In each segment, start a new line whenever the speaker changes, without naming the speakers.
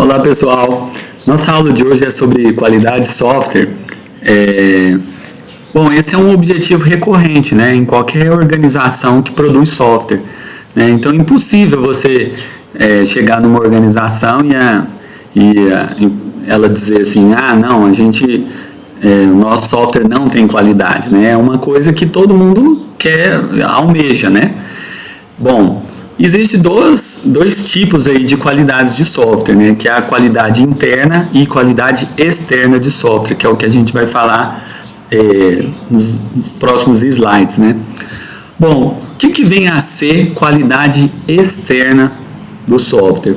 Olá pessoal, nossa aula de hoje é sobre qualidade de software. Bom, esse é um objetivo recorrente, né, em qualquer organização que produz software, né? Então é impossível você chegar numa organização e ela dizer assim, não, o nosso software não tem qualidade, né? É uma coisa que todo mundo almeja, né? Bom, existem dois tipos aí de qualidades de software, né? Que é a qualidade interna e qualidade externa de software, que é o que a gente vai falar nos próximos slides, né? Bom, o que vem a ser qualidade externa do software?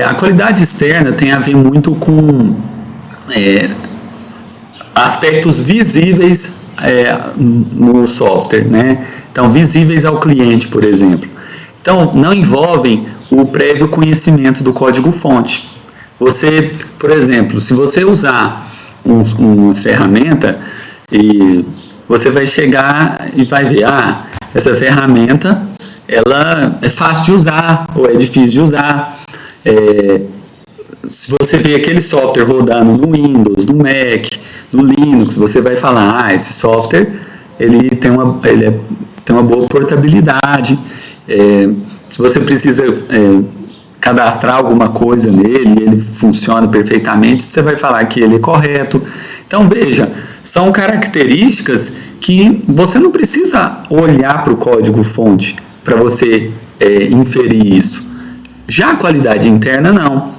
A qualidade externa tem a ver muito com aspectos visíveis no software, né? Então, visíveis ao cliente, por exemplo. Então, não envolvem o prévio conhecimento do código-fonte. Você, por exemplo, se você usar uma ferramenta e você vai chegar e vai ver, essa ferramenta ela é fácil de usar ou é difícil de usar. Se você vê aquele software rodando no Windows, no Mac, no Linux, você vai falar, esse software ele tem uma boa portabilidade. Se você precisa cadastrar alguma coisa nele e ele funciona perfeitamente, você vai falar que ele é correto. Então, veja, são características que você não precisa olhar para o código-fonte para você inferir isso. Já a qualidade interna, não.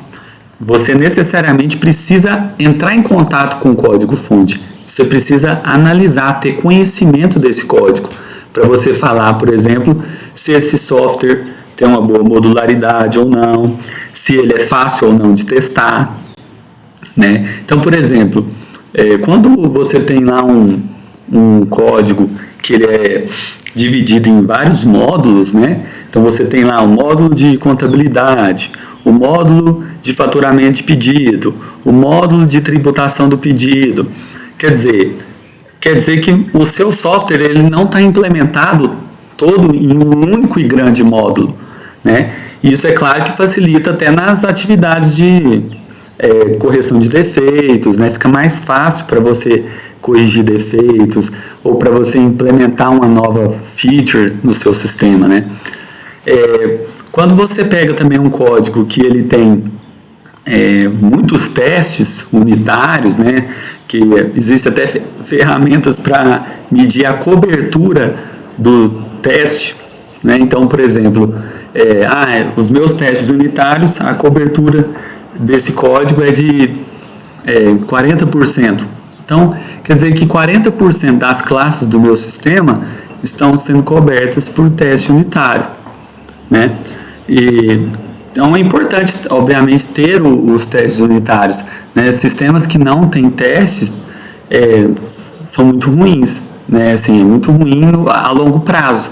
Você necessariamente precisa entrar em contato com o código-fonte. Você precisa analisar, ter conhecimento desse código, para você falar, por exemplo, se esse software tem uma boa modularidade ou não, se ele é fácil ou não de testar, né? Então, por exemplo, quando você tem lá um código que ele é dividido em vários módulos, né? Então você tem lá o módulo de contabilidade, o módulo de faturamento de pedido, o módulo de tributação do pedido. Quer dizer que o seu software ele não está implementado todo em um único e grande módulo, né? Isso é claro que facilita até nas atividades de correção de defeitos, né? Fica mais fácil para você corrigir defeitos ou para você implementar uma nova feature no seu sistema, né? Quando você pega também um código que ele tem muitos testes unitários, né? Que existem até ferramentas para medir a cobertura do teste, né? Então, por exemplo, os meus testes unitários, a cobertura desse código é de 40%. Então, quer dizer que 40% das classes do meu sistema estão sendo cobertas por teste unitário, né? Então é importante, obviamente, ter os testes unitários, né? Sistemas que não têm testes são muito ruins, né? Assim, é muito ruim a longo prazo.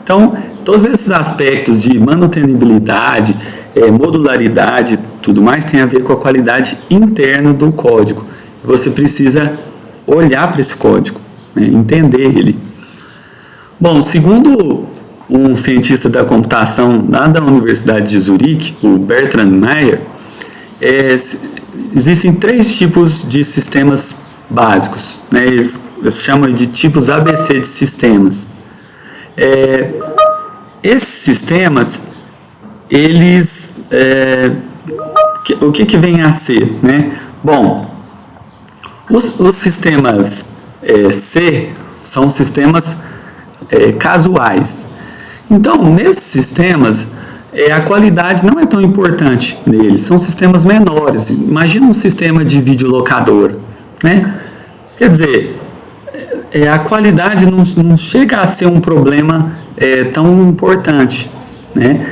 Então, todos esses aspectos de manutenibilidade, modularidade, tudo mais tem a ver com a qualidade interna do código. Você precisa olhar para esse código, né? Entender ele. Bom, segundo um cientista da computação lá da Universidade de Zurique, o Bertrand Meyer, existem 3 tipos de sistemas básicos, né? Eles chamam de tipos ABC de sistemas. Esses sistemas, eles, o que vem a ser, né? Bom, os sistemas C são sistemas casuais. Então, nesses sistemas, a qualidade não é tão importante neles, são sistemas menores. Imagina um sistema de videolocador, né? Quer dizer, a qualidade não chega a ser um problema tão importante, né?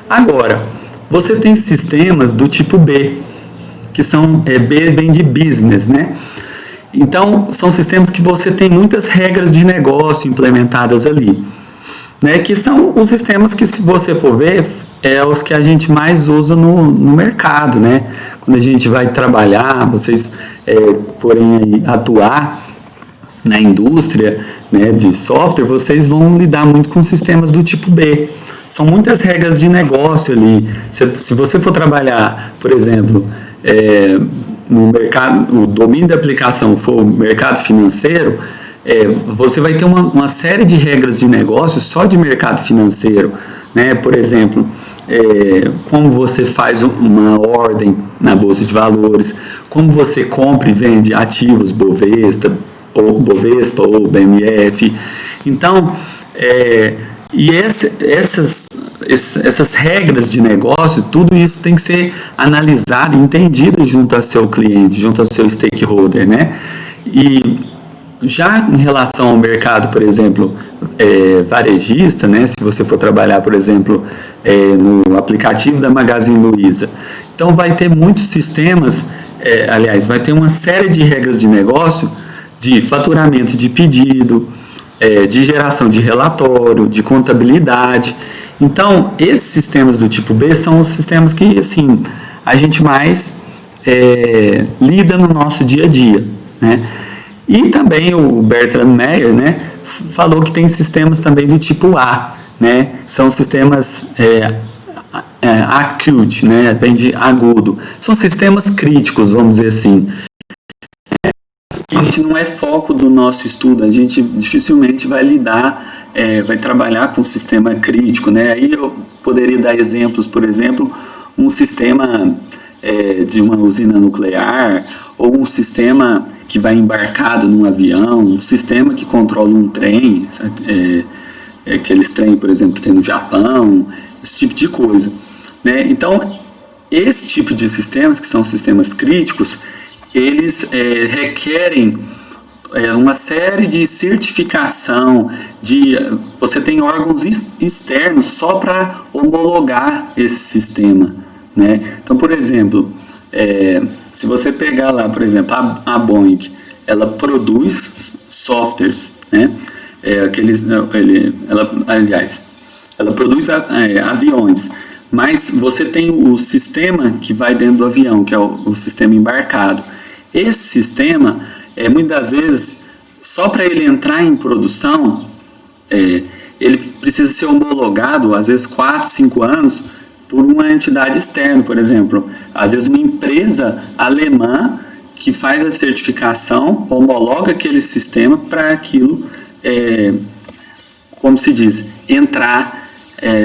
Agora, você tem sistemas do tipo B, que são B vem de business, né? Então, são sistemas que você tem muitas regras de negócio implementadas ali, né? Que são os sistemas que, se você for ver, os que a gente mais usa no mercado, né? Quando a gente vai trabalhar, vocês forem aí atuar na indústria, né, de software, vocês vão lidar muito com sistemas do tipo B, são muitas regras de negócio ali. Se você for trabalhar, por exemplo, no mercado, o domínio da aplicação for o mercado financeiro, você vai ter uma série de regras de negócio só de mercado financeiro, né? Por exemplo, como você faz uma ordem na Bolsa de Valores, como você compra e vende ativos Bovespa ou BMF. Então, essas regras de negócio, tudo isso tem que ser analisado e entendido junto ao seu cliente, junto ao seu stakeholder, né? E já em relação ao mercado, por exemplo, varejista, né? Se você for trabalhar, por exemplo, no aplicativo da Magazine Luiza, então vai ter muitos sistemas, vai ter uma série de regras de negócio, de faturamento de pedido, de geração de relatório, de contabilidade. Então, esses sistemas do tipo B são os sistemas que, assim, a gente mais lida no nosso dia a dia, né? E também o Bertrand Meyer, né, falou que tem sistemas também do tipo A, né? São sistemas acute, né? Vem de agudo. São sistemas críticos, vamos dizer assim. A gente não é foco do nosso estudo, a gente dificilmente vai lidar, vai trabalhar com sistema crítico, né? Aí eu poderia dar exemplos, por exemplo, um sistema de uma usina nuclear, ou um sistema que vai embarcado num avião, um sistema que controla um trem, aqueles trens, por exemplo, que tem no Japão, esse tipo de coisa, né? Então, esse tipo de sistemas, que são sistemas críticos, eles requerem uma série de certificação, você tem órgãos externos só para homologar esse sistema, né? Então, por exemplo, se você pegar lá, por exemplo, a Boeing, ela produz softwares, né? Ela produz aviões, mas você tem o sistema que vai dentro do avião, que é o sistema embarcado. Esse sistema, muitas vezes, só para ele entrar em produção, ele precisa ser homologado, às vezes 4, 5 anos, por uma entidade externa, por exemplo. Às vezes uma empresa alemã que faz a certificação, homologa aquele sistema para aquilo, como se diz, entrar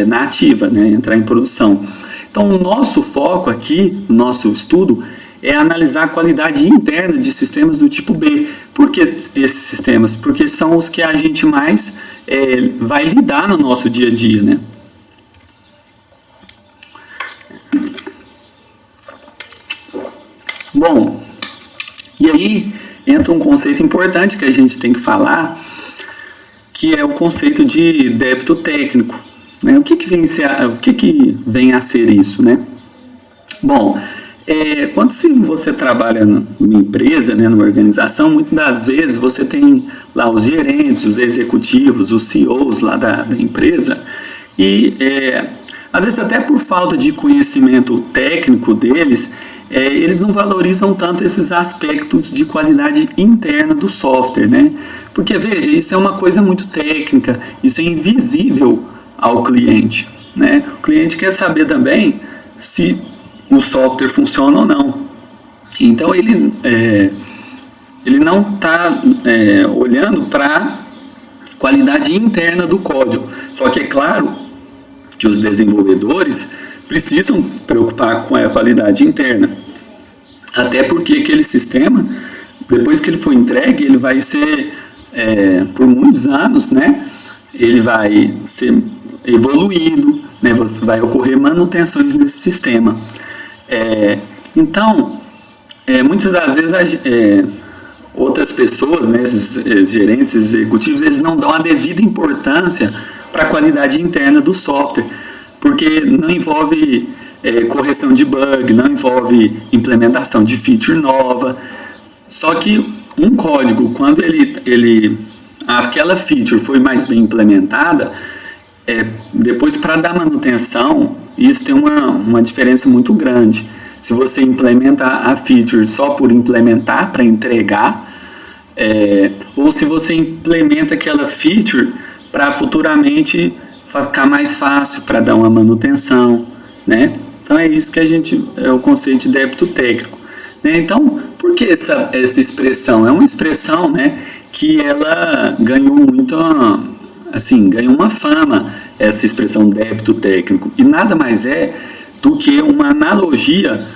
na ativa, né? Entrar em produção. Então, o nosso foco aqui, o nosso estudo, é analisar a qualidade interna de sistemas do tipo B. Por que esses sistemas? Porque são os que a gente mais vai lidar no nosso dia a dia, né? Bom, e aí entra um conceito importante que a gente tem que falar, que é o conceito de débito técnico, né? O que vem a ser isso, né? Bom, quando você trabalha numa empresa, né, numa organização, muitas das vezes você tem lá os gerentes, os executivos, os CEOs lá da empresa, e às vezes até por falta de conhecimento técnico deles, eles não valorizam tanto esses aspectos de qualidade interna do software, né? Porque, veja, isso é uma coisa muito técnica, isso é invisível ao cliente, né? O cliente quer saber também se o software funciona ou não. Então, ele não está olhando para a qualidade interna do código. Só que é claro que os desenvolvedores precisam preocupar com a qualidade interna. Até porque aquele sistema, depois que ele for entregue, ele vai ser, por muitos anos, né? Ele vai ser evoluído, né? Vai ocorrer manutenções nesse sistema. Então, muitas das vezes outras pessoas, né, esses gerentes executivos, eles não dão a devida importância para a qualidade interna do software, porque não envolve correção de bug, não envolve implementação de feature nova. Só que um código, quando aquela feature foi mais bem implementada, depois para dar manutenção, isso tem uma diferença muito grande. Se você implementa a feature só por implementar, para entregar, ou se você implementa aquela feature para futuramente ficar mais fácil para dar uma manutenção, né? Então é isso que é o conceito de débito técnico, né? Então, por que essa expressão? É uma expressão, né, que ela ganhou muito, assim, ganhou uma fama, essa expressão débito técnico, e nada mais é do que uma analogia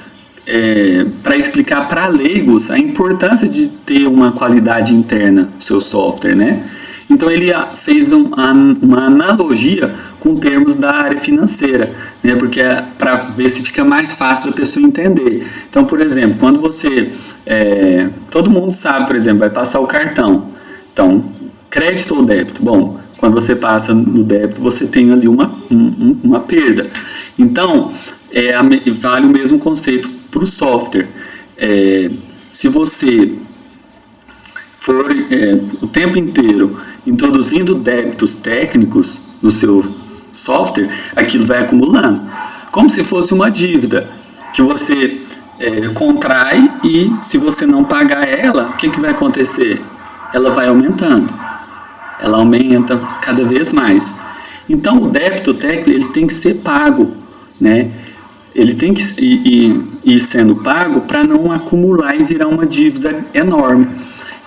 para explicar para leigos a importância de ter uma qualidade interna do seu software, né? Então ele fez uma analogia com termos da área financeira, né? Porque para ver se fica mais fácil da pessoa entender. Então, por exemplo, quando você... todo mundo sabe, por exemplo, vai passar o cartão. Então, crédito ou débito? Bom, quando você passa no débito, você tem ali uma perda. Então, vale o mesmo conceito para o software. Se você for o tempo inteiro introduzindo débitos técnicos no seu software, aquilo vai acumulando, como se fosse uma dívida que você contrai, e se você não pagar ela, o que vai acontecer? Ela vai aumentando, ela aumenta cada vez mais. Então o débito técnico ele tem que ser pago, né? Ele tem que ir sendo pago para não acumular e virar uma dívida enorme.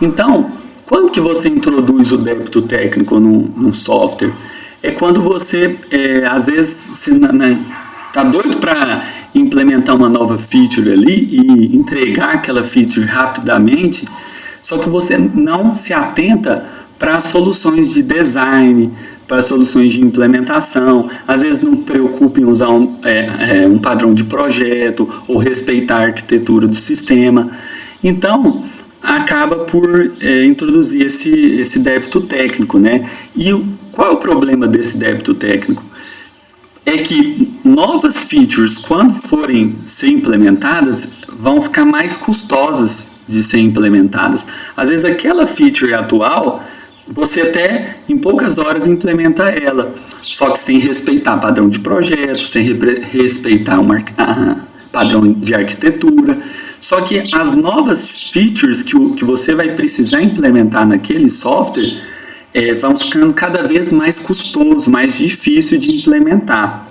Então, quando que você introduz o débito técnico num software? É quando você, às vezes, você está doido para implementar uma nova feature ali e entregar aquela feature rapidamente, só que você não se atenta para as soluções de design, para soluções de implementação, às vezes não preocupa em usar um padrão de projeto ou respeitar a arquitetura do sistema. Então, acaba por introduzir esse débito técnico, né? E qual é o problema desse débito técnico? É que novas features, quando forem ser implementadas, vão ficar mais custosas de ser implementadas. Às vezes aquela feature atual, você até em poucas horas implementa ela, só que sem respeitar padrão de projeto, sem respeitar padrão de arquitetura. Só que as novas features que você vai precisar implementar naquele software vão ficando cada vez mais custoso, mais difícil de implementar.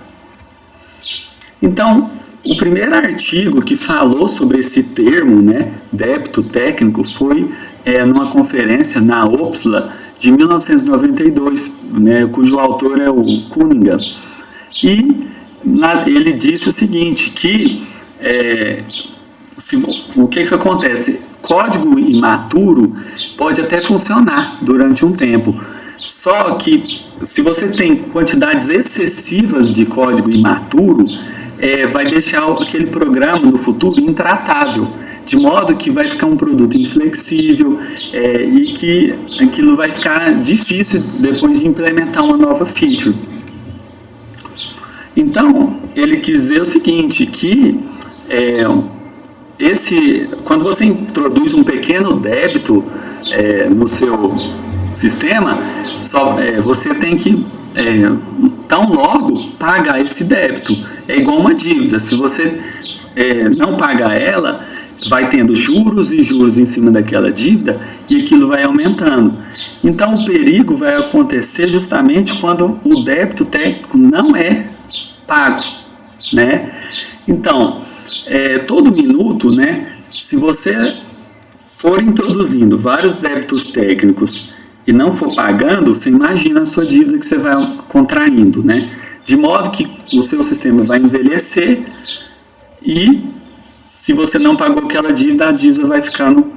Então, o primeiro artigo que falou sobre esse termo, né, débito técnico, foi numa conferência na OPSLA de 1992, né, cujo autor é o Cunningham. E ele disse o seguinte, que o que acontece? Código imaturo pode até funcionar durante um tempo, só que se você tem quantidades excessivas de código imaturo, vai deixar aquele programa no futuro intratável, de modo que vai ficar um produto inflexível e que aquilo vai ficar difícil depois de implementar uma nova feature. Então, ele quis dizer o seguinte, que quando você introduz um pequeno débito no seu sistema, você tem que tão logo pagar esse débito. É igual uma dívida. Se você não pagar ela, vai tendo juros e juros em cima daquela dívida e aquilo vai aumentando. Então o perigo vai acontecer justamente quando o débito técnico não é pago, né? Então, todo minuto, né, se você for introduzindo vários débitos técnicos e não for pagando, você imagina a sua dívida que você vai contraindo, né? De modo que o seu sistema vai envelhecer e se você não pagou aquela dívida, a dívida vai ficando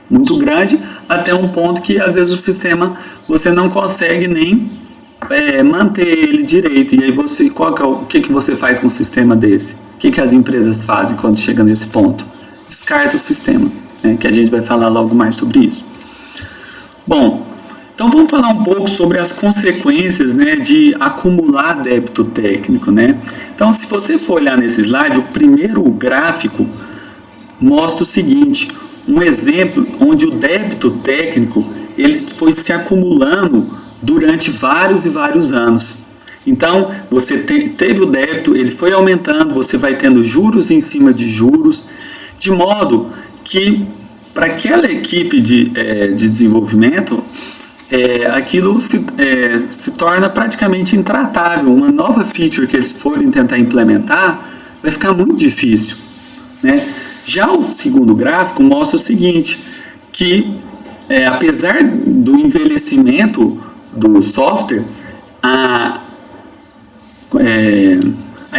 muito grande, até um ponto que às vezes o sistema você não consegue nem manter ele direito. E aí o que você faz com um sistema desse? O que as empresas fazem quando chega nesse ponto? Descarta o sistema, né? Que a gente vai falar logo mais sobre isso. Bom, então vamos falar um pouco sobre as consequências, né, de acumular débito técnico, né? Então, se você for olhar nesse slide, o primeiro gráfico mostra o seguinte, um exemplo onde o débito técnico ele foi se acumulando durante vários e vários anos. Então, você teve o débito, ele foi aumentando, você vai tendo juros em cima de juros, de modo que para aquela equipe de desenvolvimento aquilo se torna praticamente intratável. Uma nova feature que eles forem tentar implementar vai ficar muito difícil, né? Já o segundo gráfico mostra o seguinte, que apesar do envelhecimento do software, a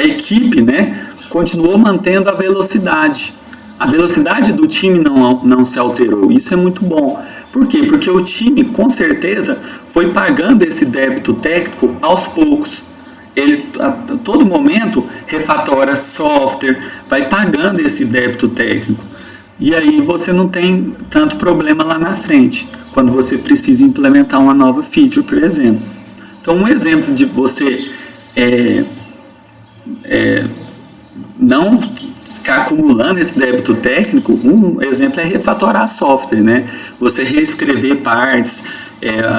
equipe, né, continuou mantendo a velocidade. A velocidade do time não se alterou. Isso é muito bom. Por quê? Porque o time, com certeza, foi pagando esse débito técnico aos poucos. Ele, a todo momento, refatora software, vai pagando esse débito técnico. E aí você não tem tanto problema lá na frente, quando você precisa implementar uma nova feature, por exemplo. Então, um exemplo de você não ficar acumulando esse débito técnico, um exemplo é refatorar software, né? Você reescrever partes,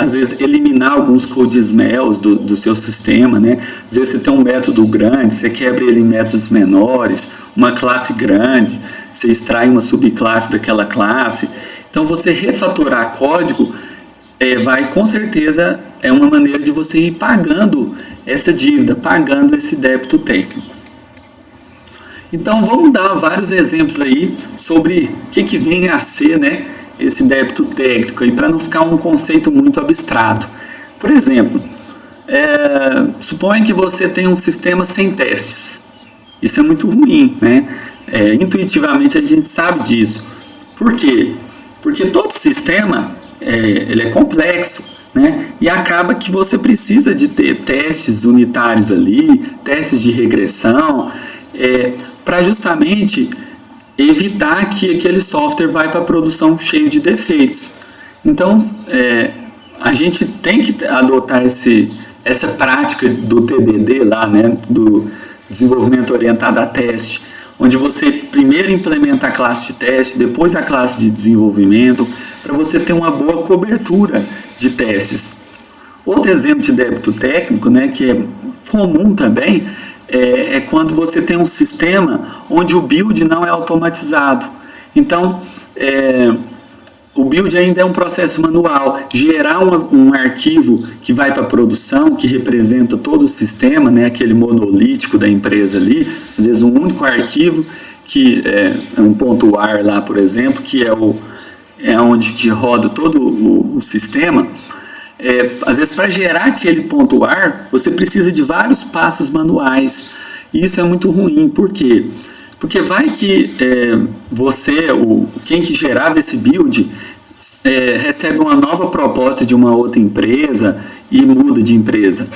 às vezes eliminar alguns code smells do seu sistema, né? Às vezes você tem um método grande, você quebra ele em métodos menores, uma classe grande, você extrai uma subclasse daquela classe. Então, você refatorar código com certeza, é uma maneira de você ir pagando essa dívida, pagando esse débito técnico. Então, vamos dar vários exemplos aí sobre o que vem a ser, né, esse débito técnico, para não ficar um conceito muito abstrato. Por exemplo, suponha que você tem um sistema sem testes. Isso é muito ruim, né? Intuitivamente a gente sabe disso. Por quê? Porque todo sistema ele é complexo, né? E acaba que você precisa de ter testes unitários ali, testes de regressão, para justamente evitar que aquele software vai para a produção cheio de defeitos. Então, a gente tem que adotar essa prática do TDD lá, né, do desenvolvimento orientado a teste, onde você primeiro implementa a classe de teste, depois a classe de desenvolvimento, para você ter uma boa cobertura de testes. Outro exemplo de débito técnico, né, que é comum também, é quando você tem um sistema onde o build não é automatizado. Então, o build ainda é um processo manual. Gerar um arquivo que vai para a produção, que representa todo o sistema, né, aquele monolítico da empresa ali, às vezes um único arquivo, que é um ponto .war lá, por exemplo, que é onde que roda todo o sistema. Às vezes, para gerar aquele ponto .war, você precisa de vários passos manuais. E isso é muito ruim. Por quê? Porque vai que quem que gerava esse build, recebe uma nova proposta de uma outra empresa e muda de empresa.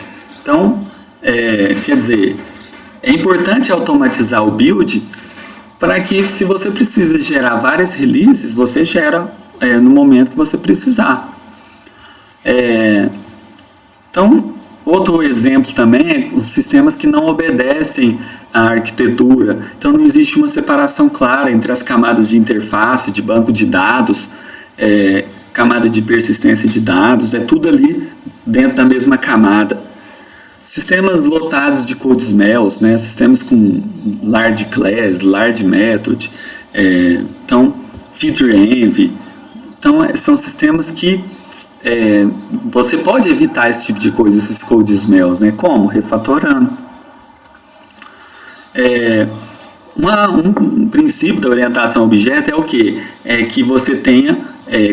Então, quer dizer, é importante automatizar o build para que, se você precisa gerar várias releases, você gera no momento que você precisar. Então, outro exemplo também é os sistemas que não obedecem à arquitetura. Então, não existe uma separação clara entre as camadas de interface, de banco de dados, camada de persistência de dados, é tudo ali dentro da mesma camada. Sistemas lotados de code smells, né? Sistemas com large class, large method, então, feature envy. Então, são sistemas que você pode evitar esse tipo de coisa, esses code smells, né? Como? Refatorando. Um princípio da orientação a objeto é o quê? É que você tenha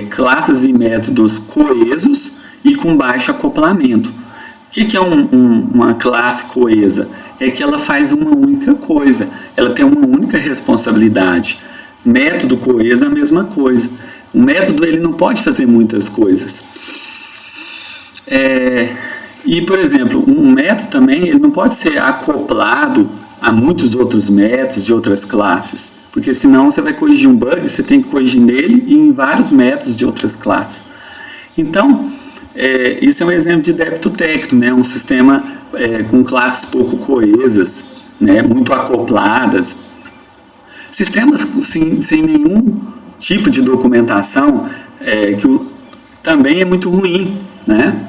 classes e métodos coesos e com baixo acoplamento. O que é uma classe coesa? É que ela faz uma única coisa, ela tem uma única responsabilidade. Método coeso é a mesma coisa. O método ele não pode fazer muitas coisas. E, por exemplo, um método também ele não pode ser acoplado a muitos outros métodos de outras classes, porque senão você vai corrigir um bug, você tem que corrigir nele e em vários métodos de outras classes. Então, isso é um exemplo de débito técnico, né? Um sistema com classes pouco coesas, né? Muito acopladas. Sistemas sem nenhum tipo de documentação, também é muito ruim, né?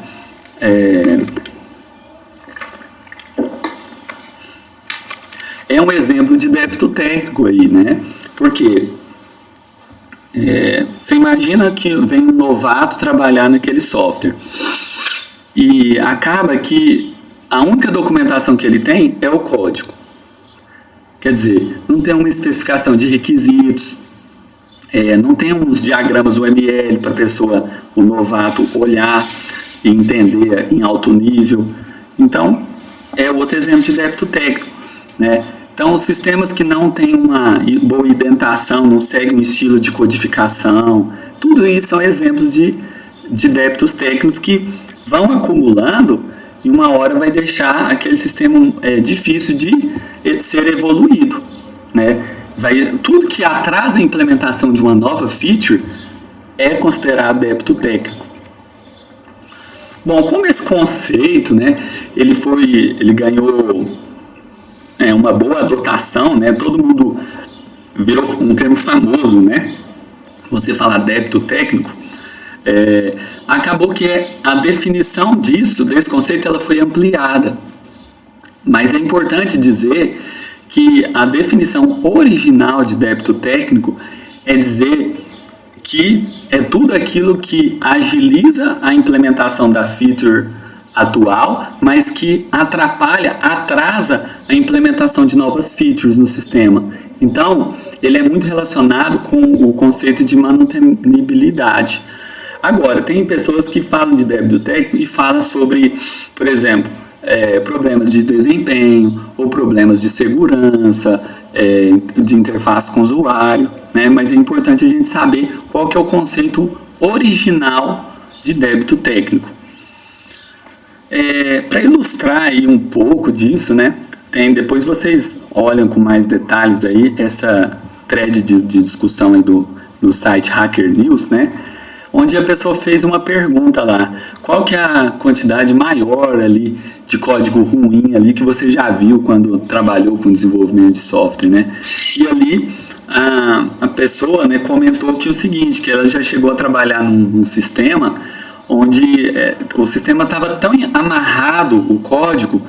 É um exemplo de débito técnico aí, né? Porque Você imagina que vem um novato trabalhar naquele software e acaba que a única documentação que ele tem é o código. Quer dizer, não tem uma especificação de requisitos, não tem uns diagramas UML para a pessoa, o novato, olhar e entender em alto nível. Então, é outro exemplo de débito técnico, né? Então, os sistemas que não têm uma boa indentação, não seguem um estilo de codificação, tudo isso são exemplos de débitos técnicos que vão acumulando e uma hora vai deixar aquele sistema difícil de ser evoluído, né? Tudo que atrasa a implementação de uma nova feature é considerado débito técnico. Bom, como esse conceito, né, ele ganhou uma boa adotação, né, todo mundo virou um termo famoso, né, você falar débito técnico, acabou que a definição desse conceito ela foi ampliada. Mas é importante dizer que a definição original de débito técnico é dizer que é tudo aquilo que agiliza a implementação da feature atual, mas que atrasa a implementação de novas features no sistema. Então, ele é muito relacionado com o conceito de manutenibilidade. Agora, tem pessoas que falam de débito técnico e falam sobre, por exemplo, problemas de desempenho ou problemas de segurança, de interface com o usuário, né? Mas é importante a gente saber qual que é o conceito original de débito técnico. Para ilustrar aí um pouco disso, né? Depois vocês olham com mais detalhes aí essa thread de discussão aí do site Hacker News, né? Onde a pessoa fez uma pergunta lá, qual que é a quantidade maior ali de código ruim ali que você já viu quando trabalhou com desenvolvimento de software, né? E ali a pessoa, né, comentou que o seguinte, que ela já chegou a trabalhar num sistema onde o sistema estava tão amarrado, o código,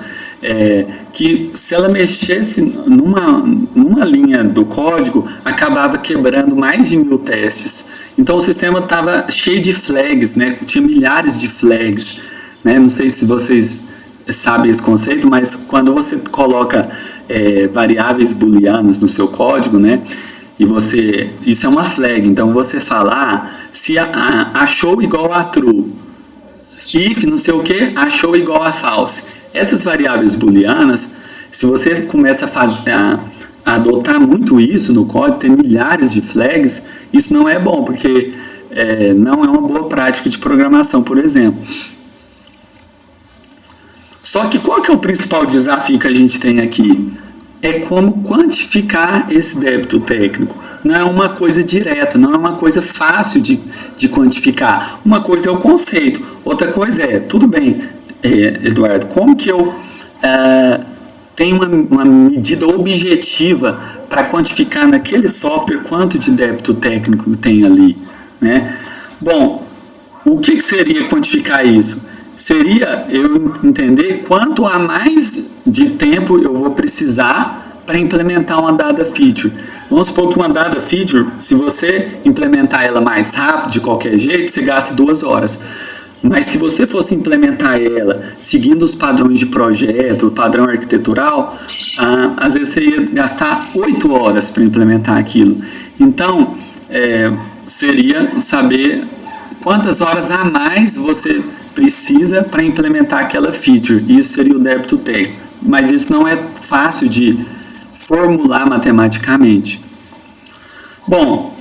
que se ela mexesse numa linha do código, acabava quebrando mais de 1000 testes. Então o sistema estava cheio de flags, né? Tinha milhares de flags, né? Não sei se vocês sabem esse conceito, mas quando você coloca variáveis booleanas no seu código, né? E isso é uma flag, então você fala, se achou igual a true, if não sei o que, achou igual a false. Essas variáveis booleanas, se você começa a adotar muito isso no código, ter milhares de flags, isso não é bom, porque não é uma boa prática de programação, por exemplo. Só que qual que é o principal desafio que a gente tem aqui? É como quantificar esse débito técnico. Não é uma coisa direta, não é uma coisa fácil de quantificar. Uma coisa é o conceito, outra coisa tudo bem, Eduardo, como que eu tenho uma medida objetiva para quantificar naquele software quanto de débito técnico tem ali, né? Bom, o que seria quantificar isso? Seria eu entender quanto a mais de tempo eu vou precisar para implementar uma dada feature. Vamos supor que uma dada feature, se você implementar ela mais rápido, de qualquer jeito, você gasta 2 horas. Mas se você fosse implementar ela seguindo os padrões de projeto, o padrão arquitetural, às vezes você ia gastar 8 horas para implementar aquilo. Então, seria saber quantas horas a mais você precisa para implementar aquela feature. Isso seria o débito técnico. Mas isso não é fácil de formular matematicamente. Bom,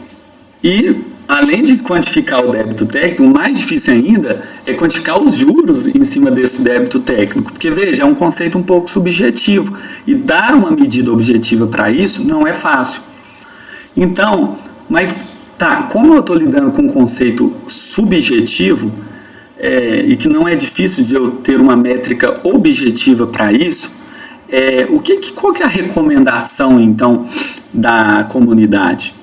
e além de quantificar o débito técnico, o mais difícil ainda é quantificar os juros em cima desse débito técnico. Porque, veja, é um conceito um pouco subjetivo. E dar uma medida objetiva para isso não é fácil. Então, mas como eu estou lidando com um conceito subjetivo, e que não é difícil de eu ter uma métrica objetiva para isso, qual que é a recomendação, então, da comunidade?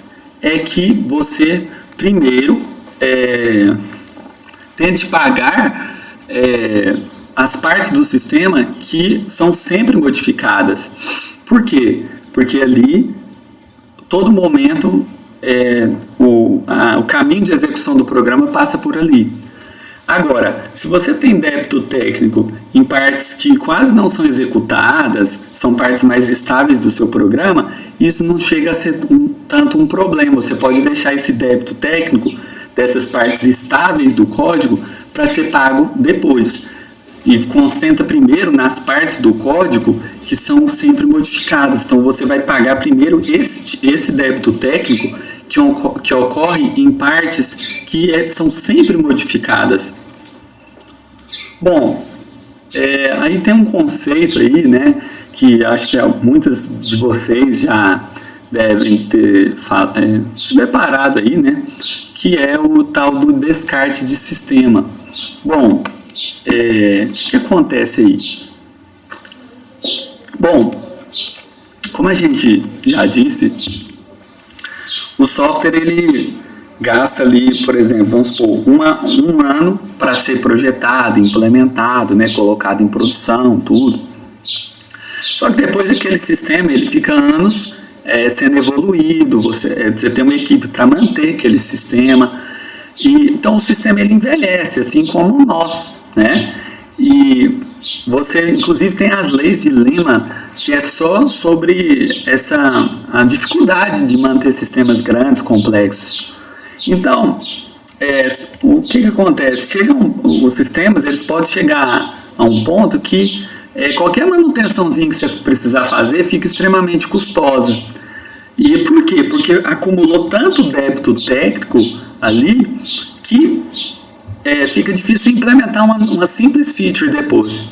É que você, primeiro, tente pagar as partes do sistema que são sempre modificadas. Por quê? Porque ali, todo momento, o caminho de execução do programa passa por ali. Agora, se você tem débito técnico em partes que quase não são executadas, são partes mais estáveis do seu programa, isso não chega a ser tanto um problema. Você pode deixar esse débito técnico dessas partes estáveis do código para ser pago depois. E concentra primeiro nas partes do código que são sempre modificadas. Então você vai pagar primeiro esse débito técnico que ocorre em partes que são sempre modificadas. Bom, aí tem um conceito aí, né, que acho que muitas de vocês já devem ter se deparado aí, né, que é o tal do descarte de sistema. Bom, o que acontece aí? Bom, como a gente já disse, o software ele gasta ali, por exemplo, vamos supor, um ano para ser projetado, implementado, né, colocado em produção, tudo. Só que depois aquele sistema ele fica anos sendo evoluído, você tem uma equipe para manter aquele sistema. Então o sistema ele envelhece, assim como o nosso, né? E você, inclusive, tem as leis de Lehman, que é só sobre a dificuldade de manter sistemas grandes, complexos. Então, o que acontece? Os sistemas eles podem chegar a um ponto que qualquer manutençãozinha que você precisar fazer fica extremamente custosa. E por quê? Porque acumulou tanto débito técnico ali que fica difícil implementar uma simples feature depois.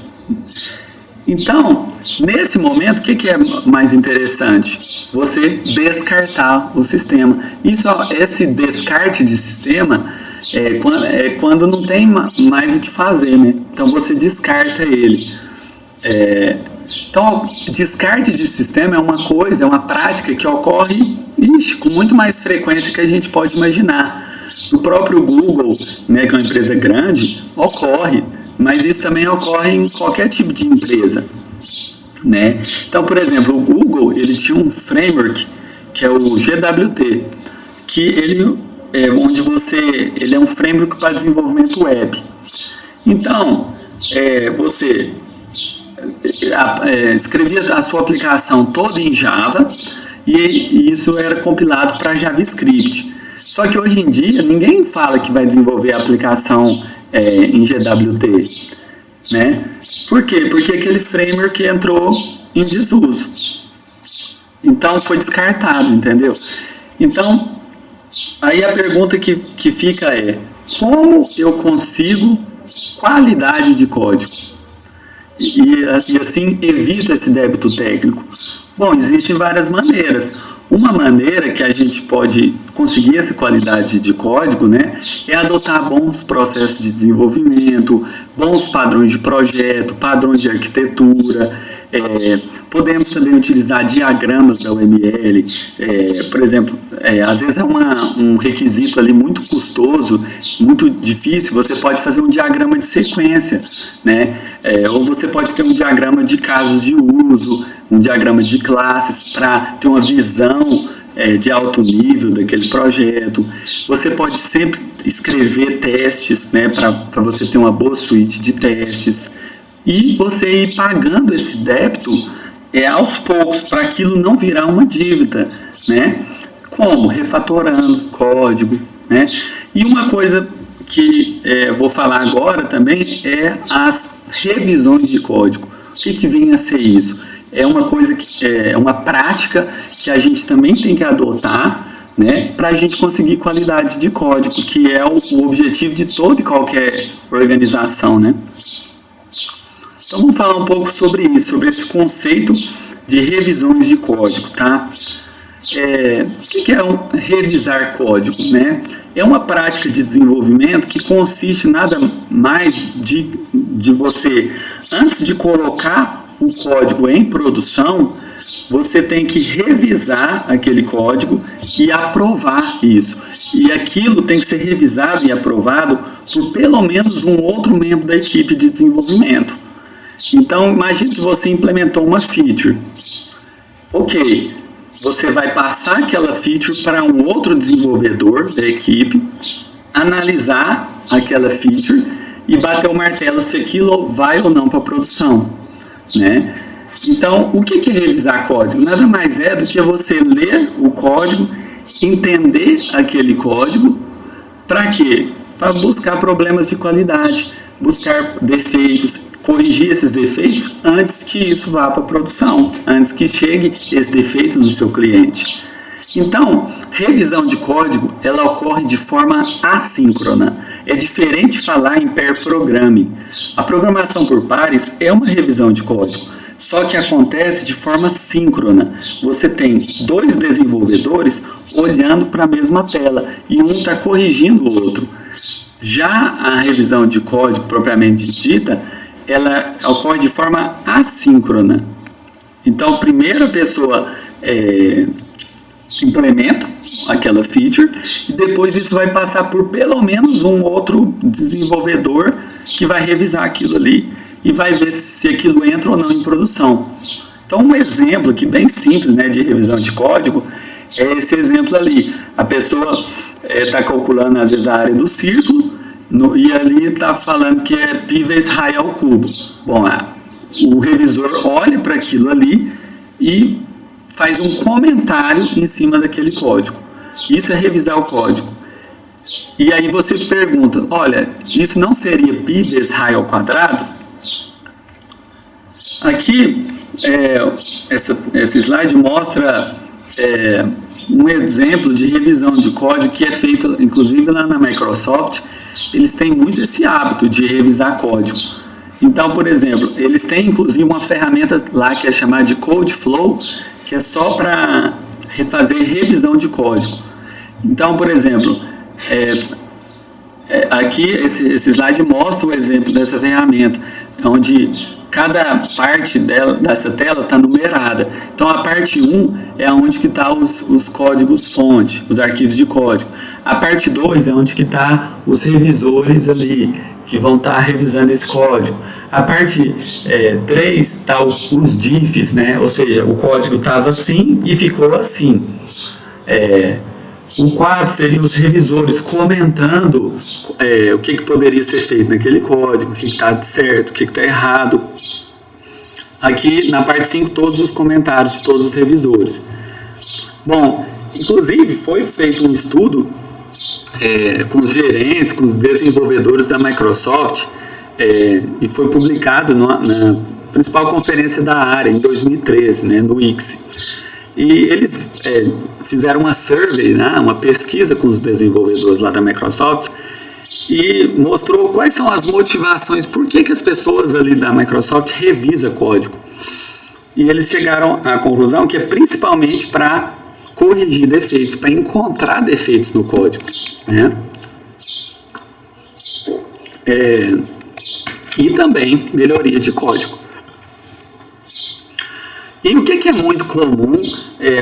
Então, nesse momento, o que é mais interessante? Você descartar o sistema. Esse descarte de sistema é quando não tem mais o que fazer, né? Então você descarta ele. Então, descarte de sistema é uma prática que ocorre com muito mais frequência que a gente pode imaginar. O próprio Google, né, que é uma empresa grande, ocorre, mas isso também ocorre em qualquer tipo de empresa, né? Então, por exemplo, o Google ele tinha um framework que é o GWT, que ele é um framework para desenvolvimento web. Então, você escrevia a sua aplicação toda em Java e isso era compilado para JavaScript. Só que hoje em dia ninguém fala que vai desenvolver a aplicação em GWT, né? Por quê? Porque aquele framework entrou em desuso. Então foi descartado, entendeu? Então, aí a pergunta que fica é: como eu consigo qualidade de código? E assim evito esse débito técnico? Bom, existem várias maneiras. Uma maneira que a gente pode conseguir essa qualidade de código, né, é adotar bons processos de desenvolvimento, bons padrões de projeto, padrões de arquitetura. Podemos também utilizar diagramas da UML, por exemplo, às vezes é um requisito ali muito custoso, muito difícil, você pode fazer um diagrama de sequência, né? Ou você pode ter um diagrama de casos de uso, um diagrama de classes para ter uma visão de alto nível daquele projeto. Você pode sempre escrever testes, né, para você ter uma boa suíte de testes. E você ir pagando esse débito aos poucos, para aquilo não virar uma dívida, né? Como? Refatorando código, né? E uma coisa que vou falar agora também é as revisões de código. O que vem a ser isso? É uma coisa uma prática que a gente também tem que adotar, né, para a gente conseguir qualidade de código, que é o objetivo de toda e qualquer organização, né? Então vamos falar um pouco sobre isso, sobre esse conceito de revisões de código, tá? O que é revisar código, né? É uma prática de desenvolvimento que consiste nada mais de você, antes de colocar o código em produção, você tem que revisar aquele código e aprovar isso. E aquilo tem que ser revisado e aprovado por pelo menos um outro membro da equipe de desenvolvimento. Então, imagine que você implementou uma feature. Ok, você vai passar aquela feature para um outro desenvolvedor da equipe, analisar aquela feature e bater o martelo se aquilo vai ou não para a produção, né? Então, o que é revisar código? Nada mais é do que você ler o código, entender aquele código, para quê? Para buscar problemas de qualidade, buscar defeitos, corrigir esses defeitos antes que isso vá para a produção, antes que chegue esse defeito no seu cliente. Então, revisão de código, ela ocorre de forma assíncrona. É diferente de falar em pair programming. A programação por pares é uma revisão de código, só que acontece de forma síncrona. Você tem dois desenvolvedores olhando para a mesma tela e um está corrigindo o outro. Já a revisão de código propriamente dita, ela ocorre de forma assíncrona. Então, primeiro a pessoa implementa aquela feature e depois isso vai passar por pelo menos um outro desenvolvedor que vai revisar aquilo ali e vai ver se aquilo entra ou não em produção. Então, um exemplo aqui bem simples, né, de revisão de código é esse exemplo ali. A pessoa está calculando às vezes a área do círculo e ali está falando que é π vezes raio ao cubo. Bom, o revisor olha para aquilo ali e faz um comentário em cima daquele código. Isso é revisar o código. E aí você pergunta, olha, isso não seria π vezes raio ao quadrado? Aqui, esse slide mostra um exemplo de revisão de código que é feito, inclusive lá na Microsoft, eles têm muito esse hábito de revisar código. Então, por exemplo, eles têm inclusive uma ferramenta lá que é chamada de Code Flow, que é só para fazer revisão de código. Então, por exemplo, aqui esse slide mostra o exemplo dessa ferramenta, onde cada parte dessa tela está numerada. Então, a parte 1 é onde que está os códigos fonte, os arquivos de código. A parte 2 é onde que está os revisores ali, que vão estar revisando esse código. A parte 3 está os diffs, né? Ou seja, o código estava assim e ficou assim. O 4 seria os revisores comentando o que poderia ser feito naquele código, o que está certo, o que está errado. Aqui na parte 5, todos os comentários de todos os revisores. Bom, inclusive foi feito um estudo com os gerentes, com os desenvolvedores da Microsoft, e foi publicado na principal conferência da área em 2013, né, no ICSE. E eles fizeram uma survey, né, uma pesquisa com os desenvolvedores lá da Microsoft e mostrou quais são as motivações, por que as pessoas ali da Microsoft revisam código. E eles chegaram à conclusão que é principalmente para corrigir defeitos, para encontrar defeitos no código, né? E também melhoria de código. E o que é muito comum?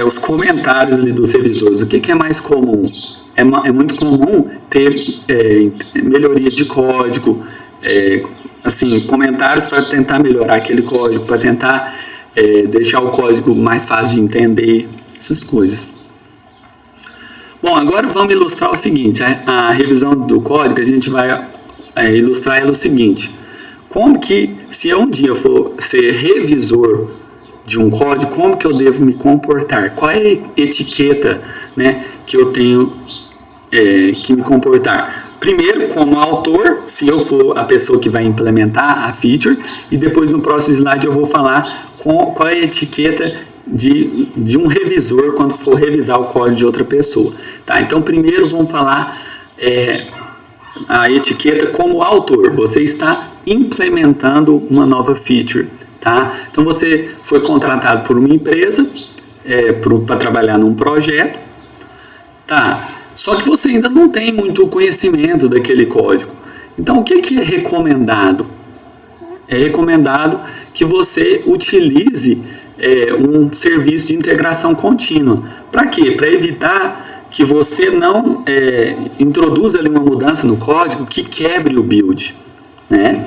Os comentários ali dos revisores. O que é mais comum? É muito comum ter melhoria de código, assim, comentários para tentar melhorar aquele código, para tentar deixar o código mais fácil de entender, essas coisas. Bom, agora vamos ilustrar o seguinte, a revisão do código, a gente vai ilustrar ela o seguinte: como que, se eu um dia for ser revisor de um código, como que eu devo me comportar? Qual é a etiqueta, né, que eu tenho que me comportar? Primeiro, como autor, se eu for a pessoa que vai implementar a feature, e depois no próximo slide eu vou falar qual é a etiqueta de um revisor quando for revisar o código de outra pessoa. Tá? Então, primeiro vamos falar a etiqueta como autor. Você está implementando uma nova feature. Tá? Então, você foi contratado por uma empresa para trabalhar num projeto. Tá? Só que você ainda não tem muito conhecimento daquele código. Então, o que é recomendado? É recomendado que você utilize um serviço de integração contínua. Para quê? Para evitar que você não introduza ali uma mudança no código que quebre o build, né?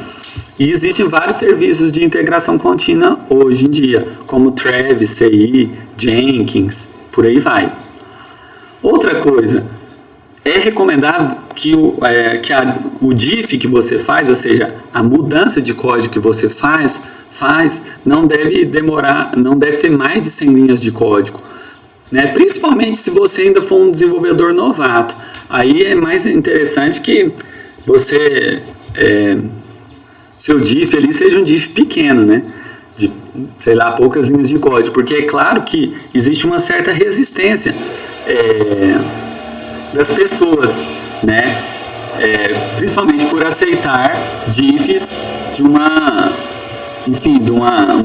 E existem vários serviços de integração contínua hoje em dia, como Travis, CI, Jenkins, por aí vai. Outra coisa, é recomendado que o diff que você faz, ou seja, a mudança de código que você faz não deve demorar, não deve ser mais de 100 linhas de código, né? Principalmente se você ainda for um desenvolvedor novato. Aí é mais interessante que você, seu diff ali seja um diff pequeno, né? De, sei lá, poucas linhas de código, porque é claro que existe uma certa resistência das pessoas, né? Principalmente por aceitar diffs de um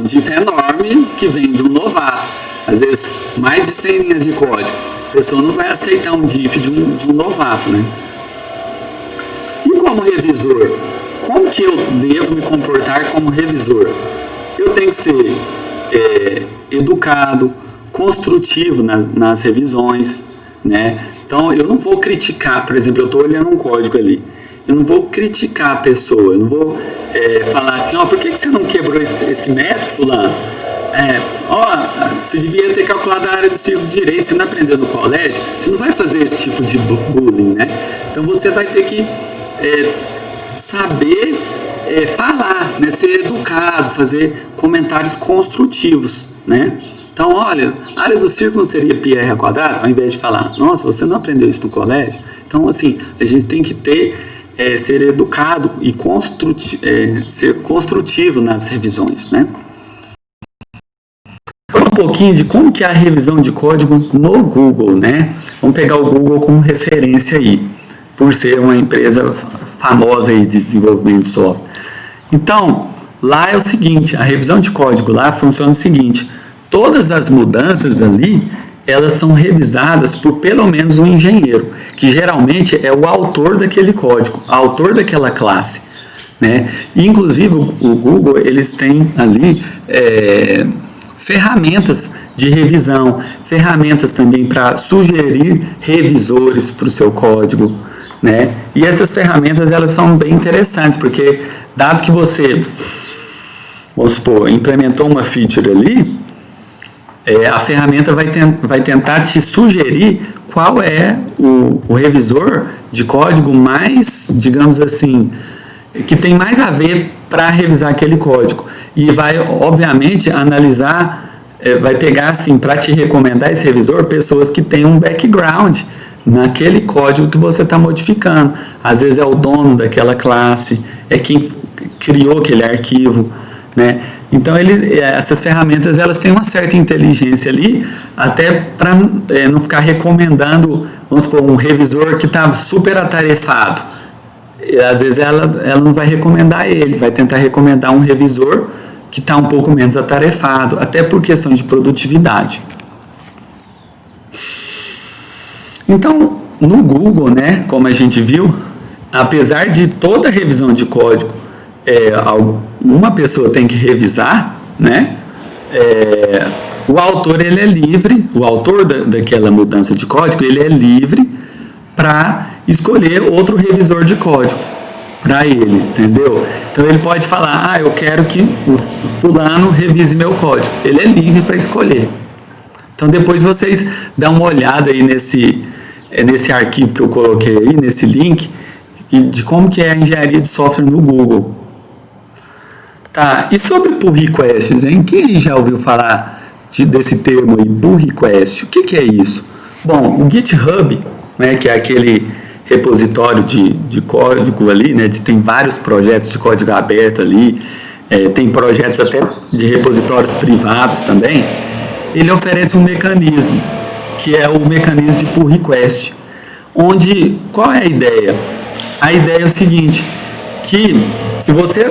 diff enorme que vem de um novato. Às vezes, mais de 100 linhas de código. A pessoa não vai aceitar um diff de um novato, né? E como revisor? Como que eu devo me comportar como revisor? Eu tenho que ser educado, construtivo nas revisões, né? Então, eu não vou criticar, por exemplo, eu estou olhando um código ali, eu não vou criticar a pessoa, eu não vou falar assim, por que você não quebrou esse método, fulano? Você devia ter calculado a área do círculo direito, você não aprendeu no colégio, você não vai fazer esse tipo de bullying, né? Então, você vai ter que saber falar, né? Ser educado, fazer comentários construtivos, né? Então, olha, a área do círculo não seria πr ao quadrado, ao invés de falar, nossa, você não aprendeu isso no colégio? Então, assim, a gente tem que ser educado e ser construtivo nas revisões, né? Um pouquinho de como que é a revisão de código no Google, né? Vamos pegar o Google como referência aí, por ser uma empresa famosa aí de desenvolvimento de software. Então, lá é o seguinte, a revisão de código lá funciona o seguinte: todas as mudanças ali, elas são revisadas por pelo menos um engenheiro, que geralmente é o autor daquele código, o autor daquela classe, né? E, inclusive, o Google, eles têm ali ferramentas de revisão, ferramentas também para sugerir revisores para o seu código, né? E essas ferramentas, elas são bem interessantes, porque dado que você, vamos supor, implementou uma feature ali, a ferramenta vai tentar te sugerir qual é o revisor de código mais, digamos assim, que tem mais a ver para revisar aquele código. E vai, obviamente, analisar, vai pegar, assim, para te recomendar esse revisor, pessoas que têm um background naquele código que você está modificando. Às vezes é o dono daquela classe, é quem criou aquele arquivo, né? Então, essas ferramentas, elas têm uma certa inteligência ali, até para não ficar recomendando, vamos supor, um revisor que está super atarefado. E, às vezes ela não vai recomendar ele, vai tentar recomendar um revisor que está um pouco menos atarefado, até por questão de produtividade. Então, no Google, né, como a gente viu, apesar de toda revisão de código, uma pessoa tem que revisar, né? O autor, ele é livre, o autor daquela mudança de código, ele é livre para escolher outro revisor de código para ele, entendeu? Então ele pode falar, eu quero que o fulano revise meu código. Ele é livre para escolher. Então depois vocês dão uma olhada aí nesse arquivo que eu coloquei aí, nesse link, de como que é a engenharia de software no Google. Tá, e sobre pull requests, hein? Quem já ouviu falar desse termo aí, pull request? O que é isso? Bom, o GitHub, né, que é aquele repositório de código ali, né, tem vários projetos de código aberto ali, tem projetos até de repositórios privados também. Ele oferece um mecanismo, que é o mecanismo de pull request, onde, qual é a ideia? A ideia é o seguinte, que se você,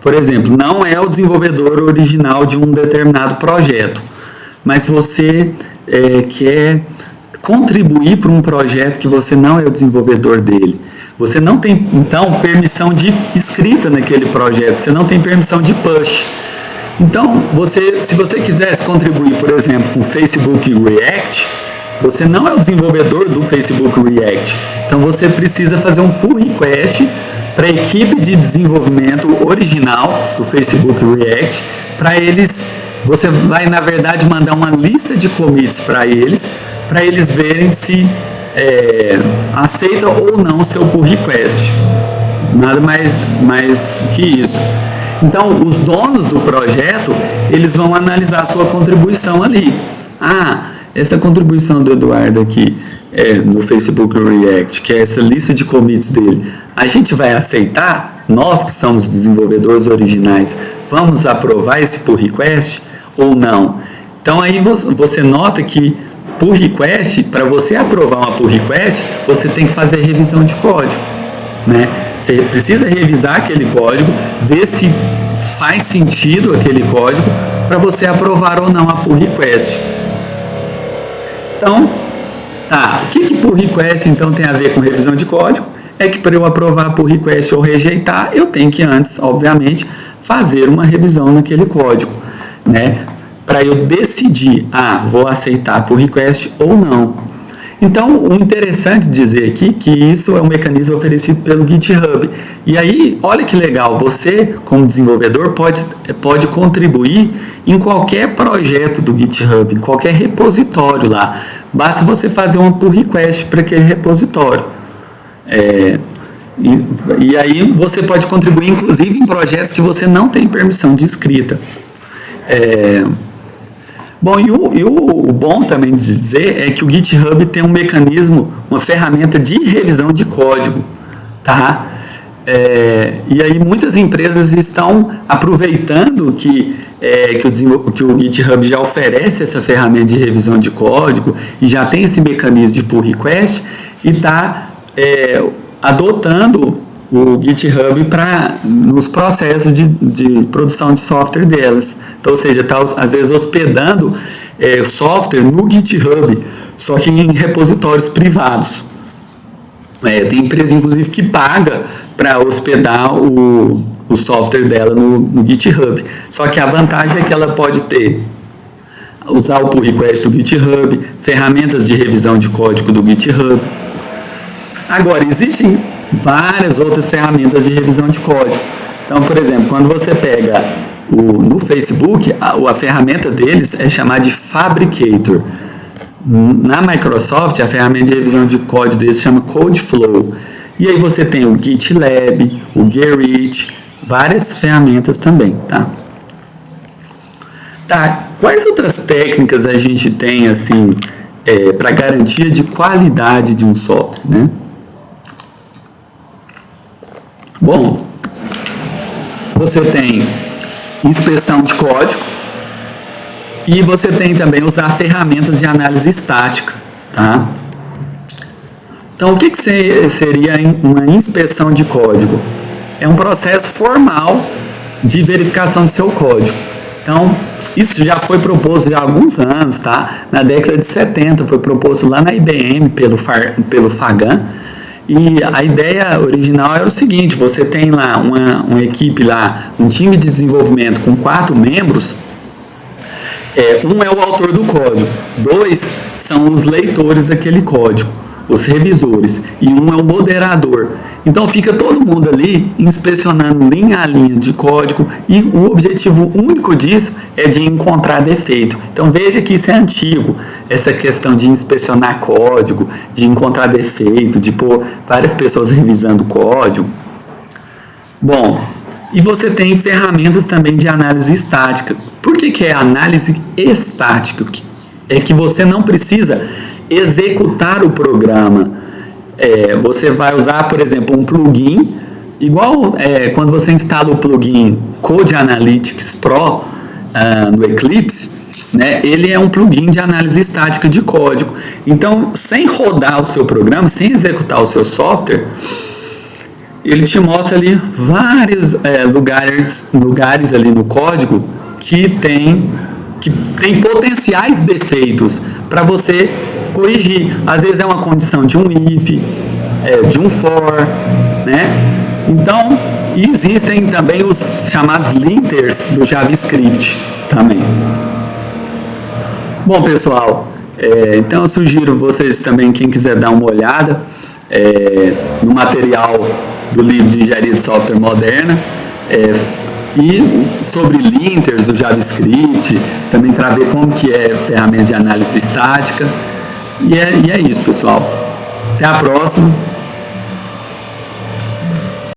por exemplo, não é o desenvolvedor original de um determinado projeto, mas você quer contribuir para um projeto que você não é o desenvolvedor dele. Você não tem, então, permissão de escrita naquele projeto, você não tem permissão de push. Então, se você quisesse contribuir, por exemplo, com o Facebook React, você não é o desenvolvedor do Facebook React. Então, você precisa fazer um pull request para a equipe de desenvolvimento original do Facebook React, para eles você vai, na verdade, mandar uma lista de commits para eles verem se aceitam ou não o seu pull request. Nada mais que isso. Então, os donos do projeto, eles vão analisar a sua contribuição ali. Essa contribuição do Eduardo aqui no Facebook React, que é essa lista de commits dele, a gente vai aceitar? Nós que somos desenvolvedores originais, vamos aprovar esse pull request ou não? Então, aí você nota que pull request, para você aprovar uma pull request, você tem que fazer revisão de código, né? Você precisa revisar aquele código, ver se faz sentido aquele código para você aprovar ou não a pull request. Então, o que pull request então tem a ver com revisão de código? É que para eu aprovar a pull request ou rejeitar, eu tenho que antes, obviamente, fazer uma revisão naquele código, né? Para eu decidir, vou aceitar a pull request ou não. Então, o interessante de dizer aqui que isso é um mecanismo oferecido pelo GitHub. E aí, olha que legal, você, como desenvolvedor, pode contribuir em qualquer projeto do GitHub, em qualquer repositório lá. Basta você fazer uma pull request para aquele repositório. E aí, você pode contribuir, inclusive, em projetos que você não tem permissão de escrita. Bom, e o bom também de dizer é que o GitHub tem um mecanismo, uma ferramenta de revisão de código, tá? E aí muitas empresas estão aproveitando que o GitHub já oferece essa ferramenta de revisão de código e já tem esse mecanismo de pull request e está adotando o GitHub nos processos de produção de software delas. Então, ou seja, está às vezes hospedando software no GitHub, só que em repositórios privados. Tem empresa, inclusive, que paga para hospedar o software dela no GitHub. Só que a vantagem é que ela pode usar o pull request do GitHub, ferramentas de revisão de código do GitHub. Agora, existem várias outras ferramentas de revisão de código. Então, por exemplo, quando você pega no Facebook, a ferramenta deles é chamada de Fabricator. Na Microsoft, a ferramenta de revisão de código deles chama CodeFlow. E aí você tem o GitLab, o Gerrit, várias ferramentas também, tá? Quais outras técnicas a gente tem, assim, para garantia de qualidade de um software, né? Bom, você tem inspeção de código e você tem também usar ferramentas de análise estática, tá? Então, o que seria uma inspeção de código? É um processo formal de verificação do seu código. Então, isso já foi proposto há alguns anos, tá? Na década de 70 foi proposto lá na IBM pelo Fagan. E a ideia original era o seguinte: você tem lá uma equipe lá, um time de desenvolvimento com 4 membros. Um é o autor do código, 2 são os leitores daquele código, os revisores, e um é o moderador. Então fica todo mundo ali inspecionando linha a linha de código, e o objetivo único disso é de encontrar defeito. Então veja que isso é antigo, essa questão de inspecionar código, de encontrar defeito, de pôr várias pessoas revisando o código. Bom, e você tem ferramentas também de análise estática. Por que é análise estática? É que você não precisa executar o programa. Você vai usar, por exemplo, um plugin, igual quando você instala o plugin Code Analytics Pro no Eclipse, né, ele é um plugin de análise estática de código. Então, sem rodar o seu programa, sem executar o seu software, ele te mostra ali vários lugares ali no código que tem potenciais defeitos para você corrigir. Às vezes é uma condição de um if, de um for, né? Então, existem também os chamados linters do JavaScript também. Bom, pessoal, então eu sugiro vocês também, quem quiser dar uma olhada no material do livro de Engenharia de Software Moderna, E sobre linters do JavaScript, também para ver como que é ferramenta de análise estática. E é isso, pessoal. Até a próxima.